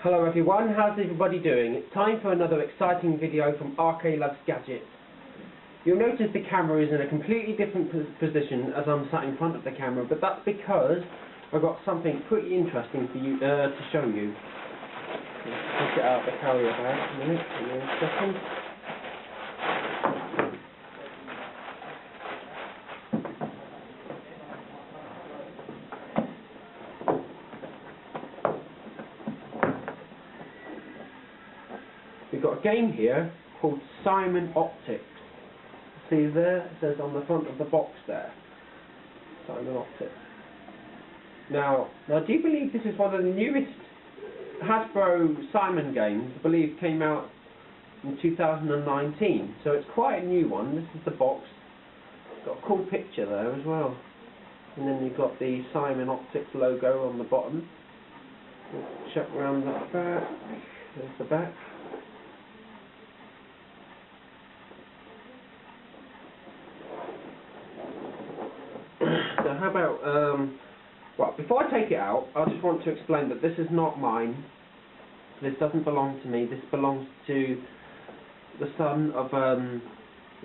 Hello everyone, how's everybody doing? It's time for another exciting video from RK Loves Gadgets. You'll notice the camera is in a completely different position as I'm sat in front of the camera, but that's because I've got something pretty interesting for you to show you. Let's get out the carrier bag a minute, give me a second. We've got a game here called Simon Optix. See there? It says on the front of the box there, Simon Optix. Now, do you believe this is one of the newest Hasbro Simon games? I believe came out in 2019. So it's quite a new one. This is the box. It's got a cool picture there as well. And then you've got the Simon Optix logo on the bottom. Let's check around the back. There's the back. So how about, well, before I take it out, I just want to explain that this is not mine. This doesn't belong to me. This belongs to the son of a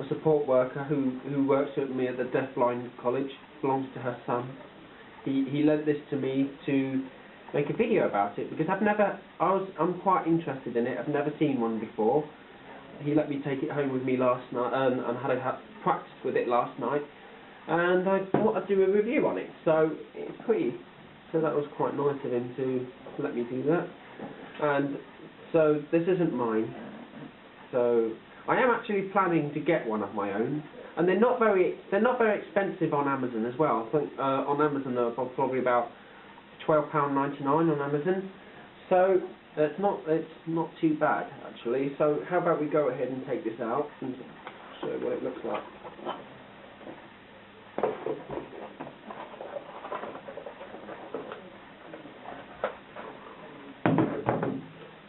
support worker who works with me at the Deafblind College. It belongs to her son. He lent this to me to make a video about it because I'm quite interested in it. I've never seen one before. He let me take it home with me last night and had a practice with it last night. And I thought I'd do a review on it, so it's pretty. So that was quite nice of him to let me do that. And so this isn't mine. So I am actually planning to get one of my own, and they're not very expensive on Amazon as well. I think on Amazon they're probably about £12.99 on Amazon. So it's not too bad actually. So how about we go ahead and take this out and show you what it looks like.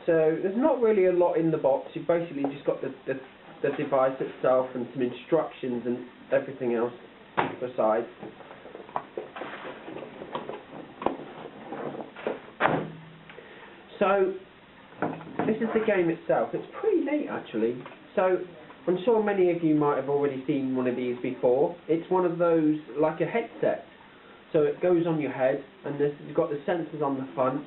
So there's not really a lot in the box. You've basically just got the device itself and some instructions and everything else besides. So this is the game itself. It's pretty neat actually. So I'm sure many of you might have already seen one of these before. It's one of those, like a headset. So it goes on your head, and you've got the sensors on the front,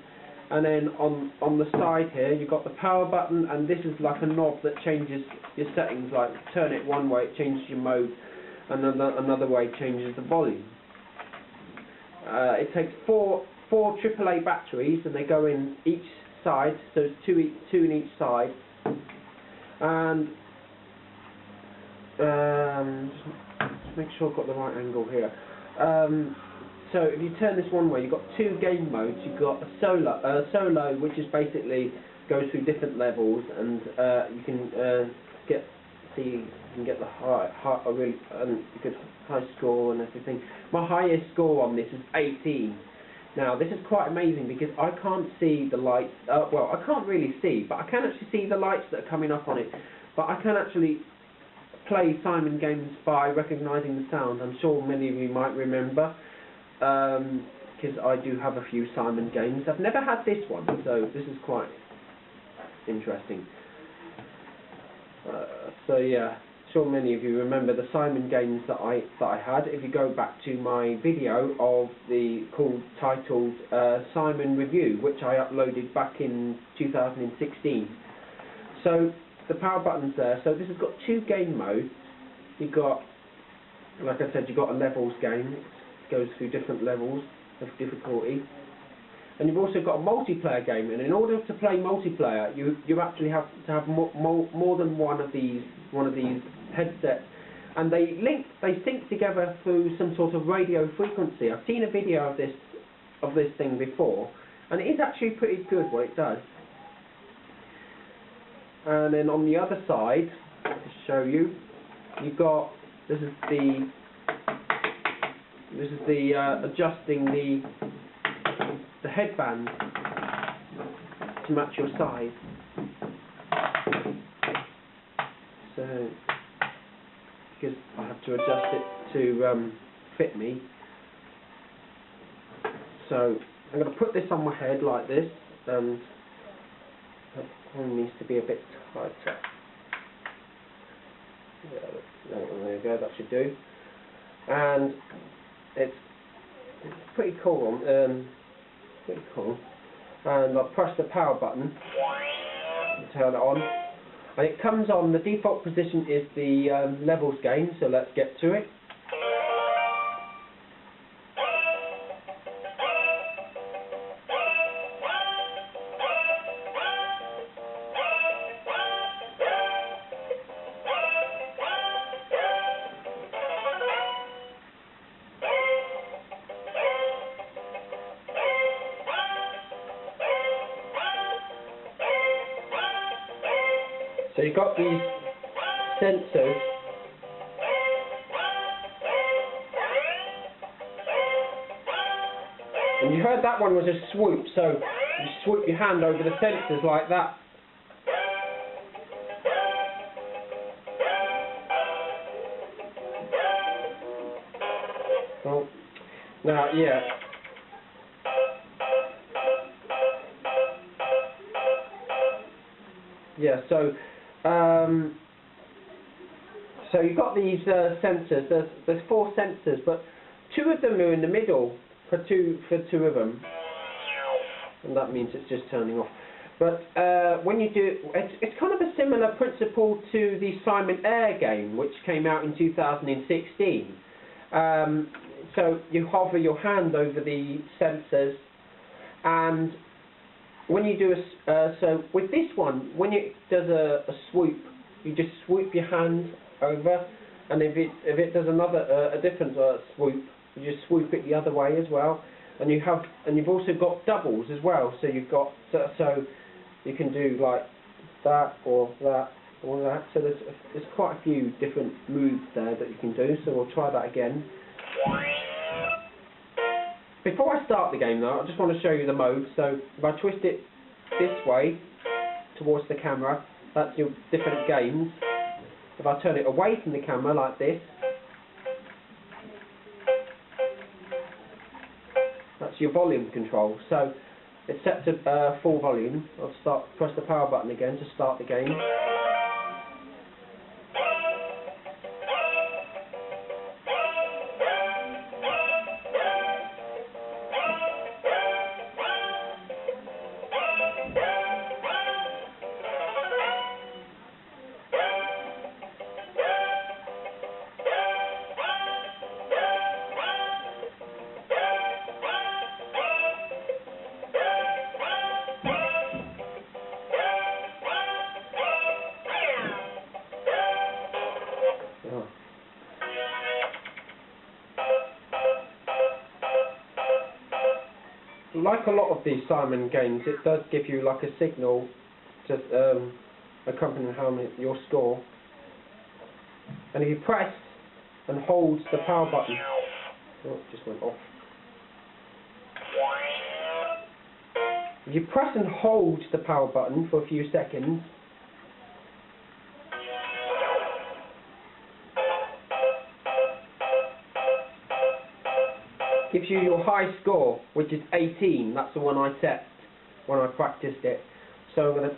and then on the side here you've got the power button, and this is like a knob that changes your settings. Like turn it one way, it changes your mode, and another way changes the volume. It takes four AAA batteries, and they go in each side, so it's two in each side, and just make sure I've got the right angle here. So if you turn this one way, you've got two game modes. You've got a solo, which is basically goes through different levels, and you can get a really good high score and everything. My highest score on this is 18. Now this is quite amazing because I can't see the lights. Well, I can't really see, but I can actually see the lights that are coming up on it. But I can actually play Simon games by recognising the sound. I'm sure many of you might remember, because I do have a few Simon games. I've never had this one, so this is quite interesting. So yeah, sure many of you remember the Simon games that I had. If you go back to my video of titled Simon Review, which I uploaded back in 2016. So the power button's there. So this has got two game modes. You've got, like I said, you've got a levels game. It goes through different levels of difficulty. And you've also got a multiplayer game. And in order to play multiplayer, you actually have to have more than one of these headsets. And they sync together through some sort of radio frequency. I've seen a video of this thing before, and it is actually pretty good what it does. And then on the other side, to show you, you've got this is the adjusting the headband to match your size. So because I have to adjust it to fit me. So I'm going to put this on my head like this, and That one needs to be a bit tighter. Yeah, there you go, that should do. And it's pretty cool. Pretty cool. And I'll press the power button and turn it on. And it comes on, the default position is the levels game, so let's get to it. So you've got these sensors, and you heard that one was a swoop, so you swoop your hand over the sensors like that. Oh, now, yeah. Yeah, so you've got these sensors. There's 4 sensors, but 2 of them are in the middle for two of them, and that means it's just turning off. But when you do, it's kind of a similar principle to the Simon Air game, which came out in 2016. So you hover your hand over the sensors, and when you do so with this one, when it does a swoop, you just swoop your hand over, and if it does another a different swoop, you just swoop it the other way as well. And you've also got doubles as well. So you've got so you can do like that or that or that. So there's quite a few different moves there that you can do. So we'll try that again. Before I start the game though, I just want to show you the mode. So if I twist it this way towards the camera, that's your different games. If I turn it away from the camera like this, that's your volume control. So it's set to full volume. I'll press the power button again to start the game. Like a lot of these Simon games, it does give you like a signal to accompany your score. And if you press and hold the power button, oh, it just went off. If you press and hold the power button for a few seconds, gives you your high score, which is 18. That's the one I set when I practiced it. So I'm going to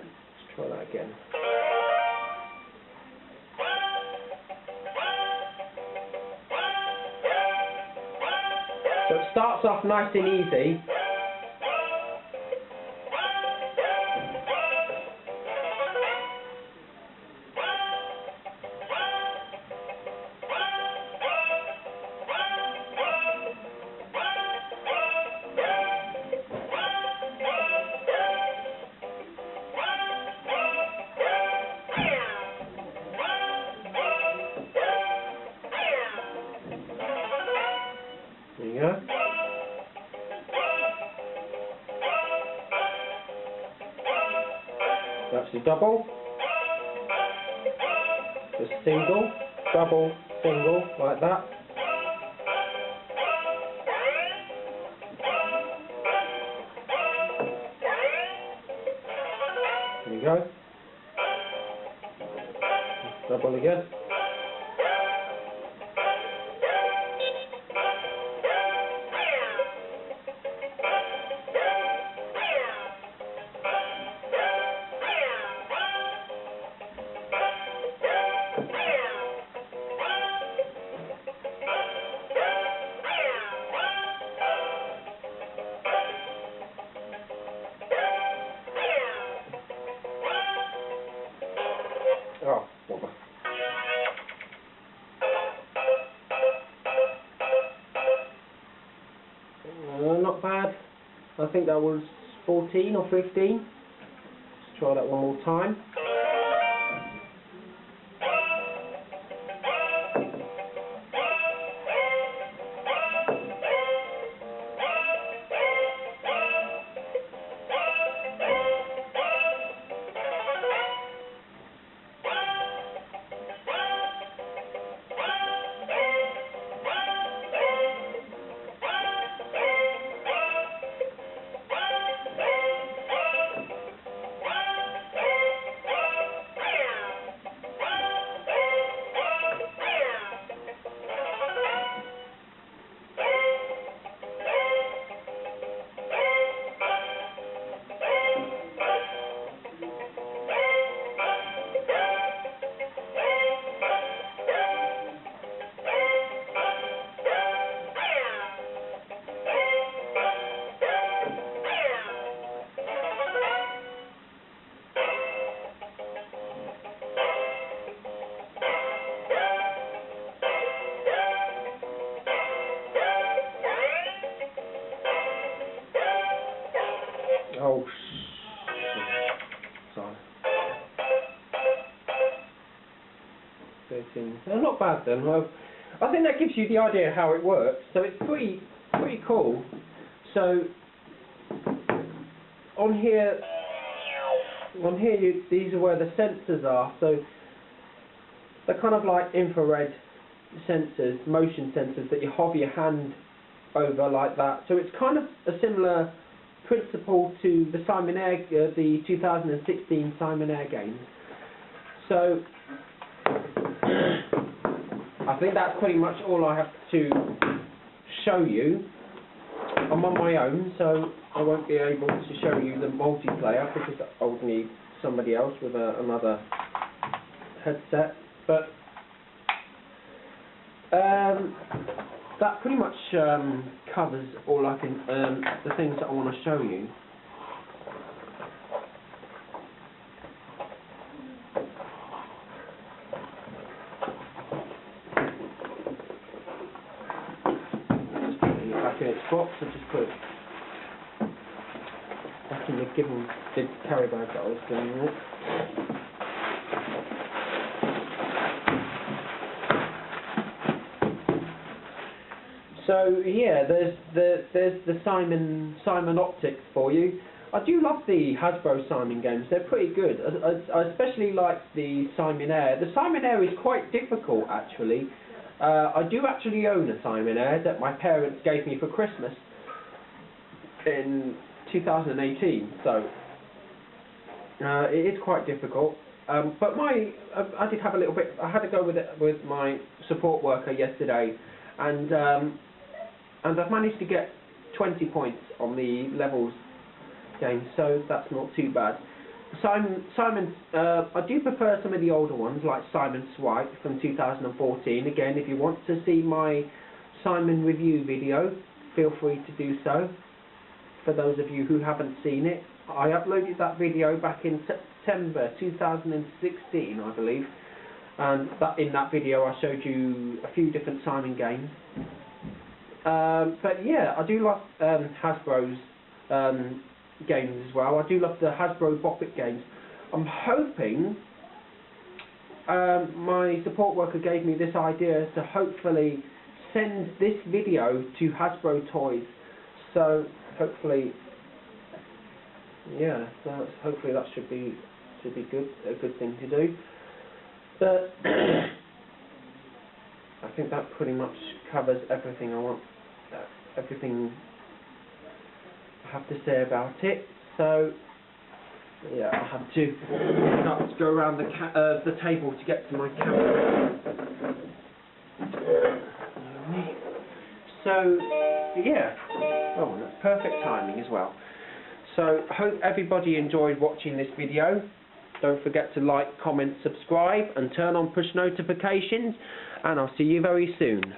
try that again. So it starts off nice and easy. There you go. That's the double, the single, double, single, like that. There you go. Double again. I think that was 14 or 15. Let's try that one more time. Oh, sorry. 13. Not bad then. Well, I think that gives you the idea how it works. So it's pretty cool. So on here, these are where the sensors are. So they're kind of like infrared sensors, motion sensors that you hover your hand over like that. So it's kind of a similar principle to the Simon Air, the 2016 Simon Air games. So I think that's pretty much all I have to show you. I'm on my own, so I won't be able to show you the multiplayer because I would need somebody else with another headset. But that pretty much covers all I can, the things that I want to show you. Just putting it back in its box. I just put it back in the carry bag that I was doing with. So yeah, there's the Simon Optix for you. I do love the Hasbro Simon games. They're pretty good. I especially like the Simon Air. The Simon Air is quite difficult actually. I do actually own a Simon Air that my parents gave me for Christmas in 2018. So it is quite difficult. But I did have a little bit. I had to go with it with my support worker yesterday, and I've managed to get 20 points on the levels game, so that's not too bad. Simon, I do prefer some of the older ones, like Simon Swipe from 2014. Again, if you want to see my Simon review video, feel free to do so. For those of you who haven't seen it, I uploaded that video back in September 2016, I believe. And in that video I showed you a few different Simon games. But yeah, I do love Hasbro's games as well. I do love the Hasbro Bop-It games. I'm hoping my support worker gave me this idea to hopefully send this video to Hasbro Toys. So hopefully, yeah, hopefully that should be good, a good thing to do. But I think that pretty much covers everything I want, everything I have to say about it. So yeah, I have to start to go around the table to get to my camera. So yeah, oh, that's perfect timing as well. So I hope everybody enjoyed watching this video. Don't forget to like, comment, subscribe and turn on push notifications, and I'll see you very soon.